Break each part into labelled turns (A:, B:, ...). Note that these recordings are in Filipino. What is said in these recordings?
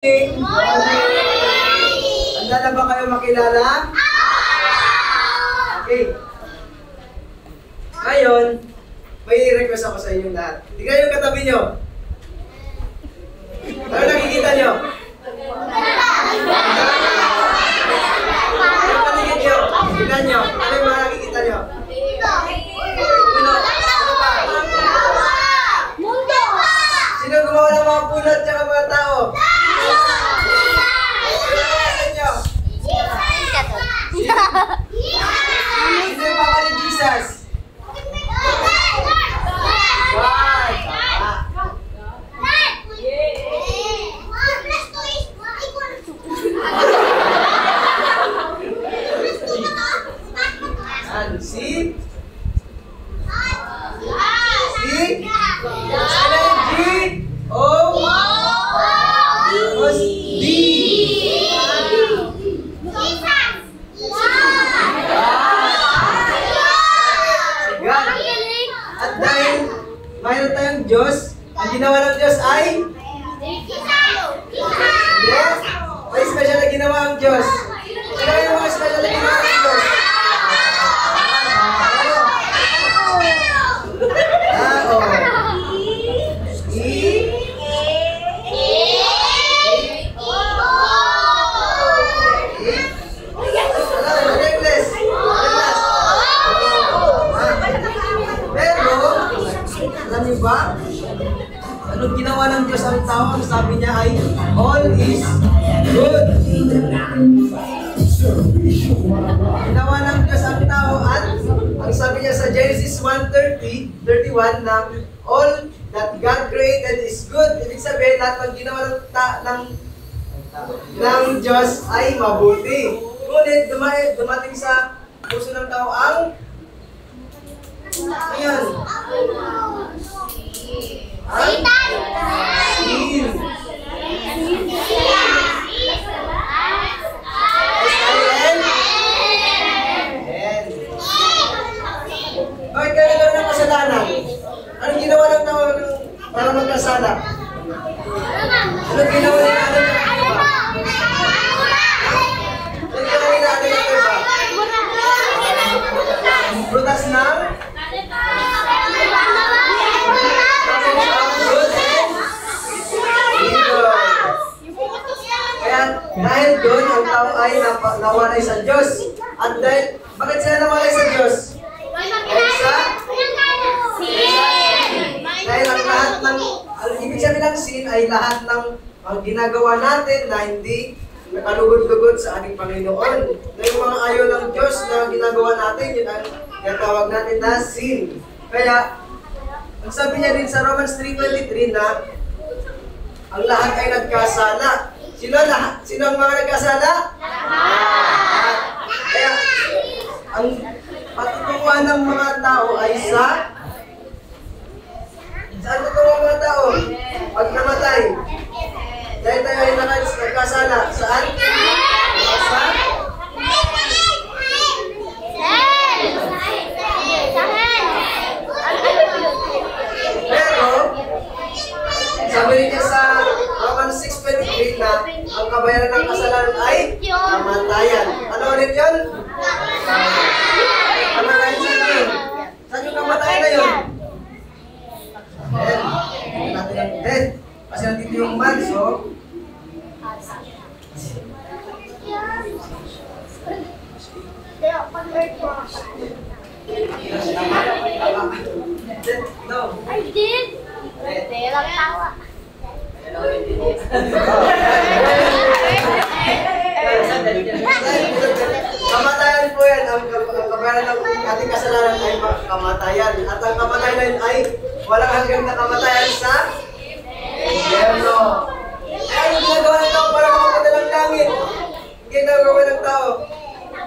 A: Handa na ba kayo makilala? Okay. Ngayon, may request ako sa inyong lahat. Tignan yung katabi nyo. Ano nakikita nyo? Yung paligid nyo. Tignan nyo. Ano yung mga nakikita nyo? Puno. Ano ba? Sino gumawa ng mga puno at saka mga tao? Sino yung papa ni Jesus? Si? Mayroon tayong Diyos. Ang ginawa ng Diyos ay? Yes. May special na ginawa ang Diyos. Ano yung mga special na ginawa ng Diyos? Alam niyo ba? Anong ginawa ng Diyos ang tao? Ang sabi niya ay, all is good. Ginawa ng Diyos ang tao at ang sabi niya sa Genesis 1:31 na all that God created is good. Ibig sabihin, lahat ng ginawa ng Diyos ay mabuti. Ngunit dumating sa puso ng tao ang ayan.
B: Satan!
A: Sin. Bakit kaya nagkaroon ng kasalanan? Anong ginawa ng tao para magkasala? Anong ginawa ng Adam? Anong ginawa ng Adam ng iba? Prutas ng? Kaya dahil doon, ang tao ay nawalay sa Diyos. At dahil, bakit sila nawalay sa Diyos? Dahil ang lahat ng, ibig sabihin ng sin ay lahat ng ginagawa natin na hindi nakalugod-lugod sa ating Panginoon. Na yung mga ayaw ng Diyos na ginagawa natin, yun ang tinatawag natin na sin. Kaya, ang sabi niya din sa Romans 3:23 na ang lahat ay nagkasala. Sino lahat? Sino ang mga nagkasala? Lahat. Kaya, ang patutunguhan ng mga tao ay saan tutungo ang mga tao? Pag namatay. Dahil tayo ay nagkasala. Saan? Saan? Pero, sabi niya sa Romans 6:23 na ang kabayaran ng kasalanan ay kamatayan. Ano ulit yun? Kamatayan sa inyo. Saan yung kamatayan na yun? Death. Hindi natin ang death. Kasi nandito yung man, so no.
B: I did. Hindi lang tawa.
A: Kamatayan po yan. Ang kabayaran ng ating kasalanan ay kamatayan. At ang kamatayan ay walang hanggang na kamatayan sa impyerno. Ay, hindi ginagawa ng tao para makapunta ng langit. Hindi ginagawa ng tao.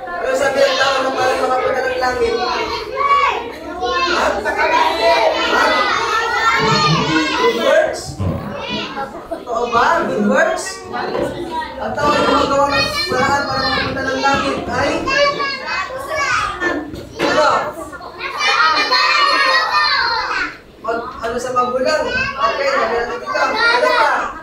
A: Pero sabi ng tao na para makapunta ng langit. Good works? Totoo ba? Good works? Ang tao ay gumagawa ng paraan para makapunta ng langit ay ano? Ano sa magulang? Okay, naglalagay ka. Ano pa?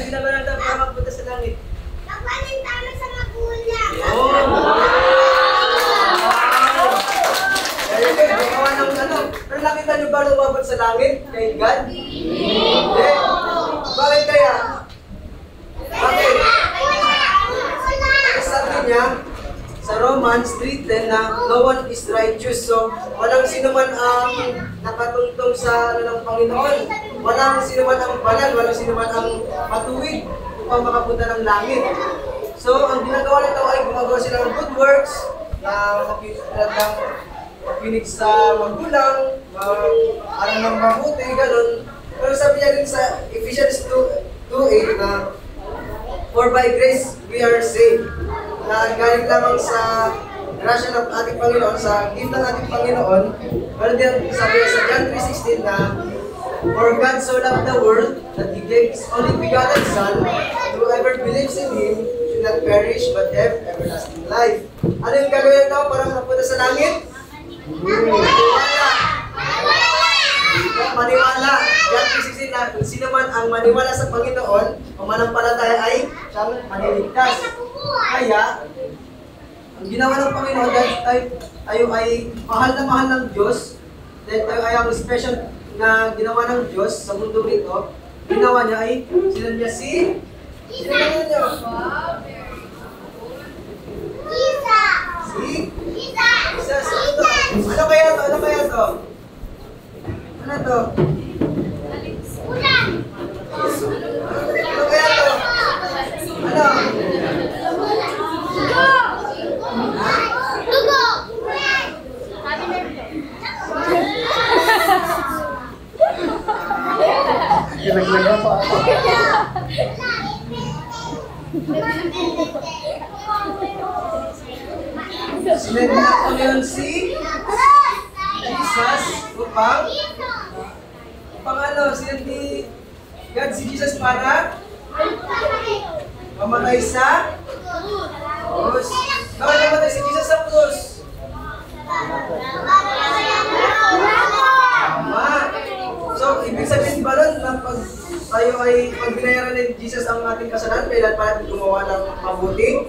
A: Ano ginagawa natin para magpunta sa langit?
B: Nagpaling tayo sa magulang.
A: Oh! Very good. Gagawa ng ano. Pero nakita niyo ba lumabot sa langit kay God? Hindi. Bakit kaya? Bakit? Sabi niya sa Romans 3:10 na no one is righteous. So, walang sino man ang nakatungtong sa ano ng Panginoon. Walang sino man ang banal, walang sino man ang matuwid upang makapunta ng langit. So, ang ginagawa nito ay gumagawa sila ng good works na makinig sa magulang, alam ng mabuti, gano'n. Pero sabi niya din sa Ephesians 2:8 na for by grace we are saved. Na galing lamang sa grasya ng ating Panginoon, sa gift ng ating Panginoon. Pero din sabi niya sa John 3:16 na for God so loved the world that He gave His only begotten Son, whoever believes in Him should not perish but have everlasting life. Ano yung gagawin ito para makapunta sa langit? Maniwala. John 3:16 na kung sino man ang maniwala sa Panginoon, ang manampalataya ay siyang maniligtas. Kaya, ang ginawa ng Panginoon dahil tayo ay mahal na mahal ng Diyos, dahil tayo ay ang special na ginawa ng Diyos sa mundo nito, ginawa niya ay sino niya si? Sino niya? Si? Jesus. Ano kaya to? Ano kaya to? Ano to? Ano kaya to? Ano?
B: Dugo!
C: Ginaglaga pa ako.
A: Sinend na ko yun si Jesus upang ano, sinend ni God si Jesus para mamatay sa krus. Bakit namatay si Jesus sa krus? Tama. So, ibig sabihin ba nun na pag tayo ay pag binayaran ni Jesus ang ating kasalanan, kailan pa natin gumawa ng mabuti?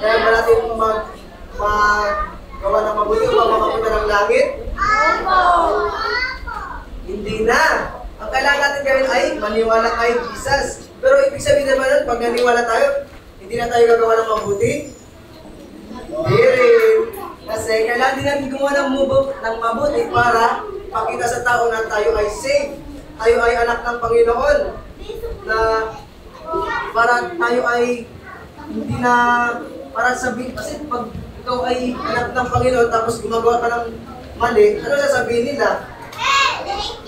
A: Kaya ba natin magawa ng mabuti upang makapunta ng langit? Hindi na. Ang kailangan natin gawin ay maniwala kay Jesus. Pero ibig sabihin naman nun, pag naniwala tayo, hindi na tayo gagawa ng mabuti? Hindi rin. Kasi kailangan din natin gumawa ng mabuti para pakita sa tao na tayo ay safe. Tayo ay anak ng Panginoon. Na para tayo ay hindi na para sabihin, kasi pag ikaw ay anak ng Panginoon tapos gumagawa ka ng mali, ano sasabihin nila?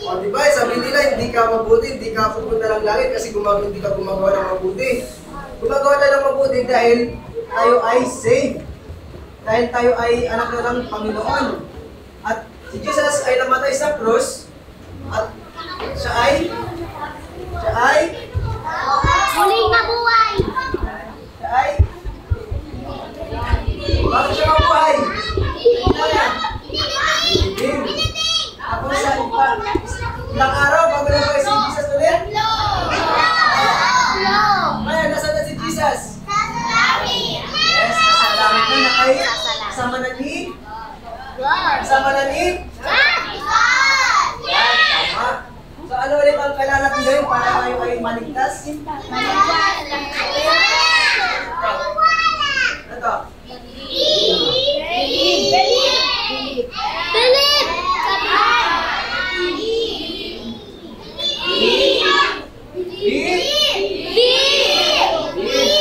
A: O diba, sabihin nila hindi ka mabuti, hindi ka pupunta ng langit kasi hindi ka gumagawa ng mabuti. Gumagawa tayo ng mabuti dahil tayo ay safe. Dahil tayo ay anak na ng Panginoon. At si Jesus ay namatay sa krus at siya ay
B: Muling nabuhay!
A: bakit siya mabuhay? Ako sa ilang araw bago na si Jesus ulit? Kaya nasaan na si Jesus? Yes, nasa langit na kay kasama na ni? Kasama na ni? Yan, tama. So ano ulit ang kailangan natin gawin para tayo ay maligtas? Ito.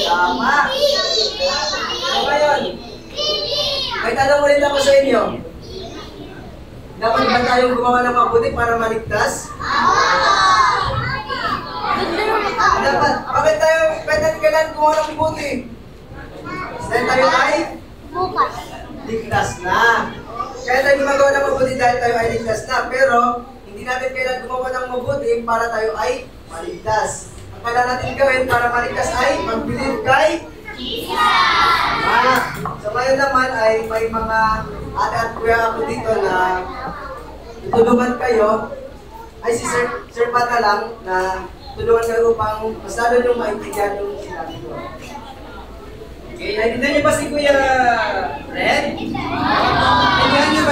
A: Tama. So ngayon, may tanong ulit ako sa inyo. Dapat ba tayong gumawa ng mabuti para maligtas? Dapat. Bakit tayo kailangan gumawa ng mabuti? Dahil tayo ay
B: Bukas.
A: ligtas na. Kaya tayo gumagawa ng mabuti dahil tayo ay ligtas na. Pero, hindi natin kailangan gumawa ng mabuti para tayo ay maligtas. Ang kailangan natin gawin para maligtas ay mag-believe kay Jesus! So ngayon naman ay may mga ate at kuya ako dito na tutulungan kayo. Ay si Sir Pata lang na tulungan kayo upang mas lalo niyong maintindihan yung sinabi ko. Okay, naiintindihan niyo ba si Kuya Red? Naiintindihan niyo ba?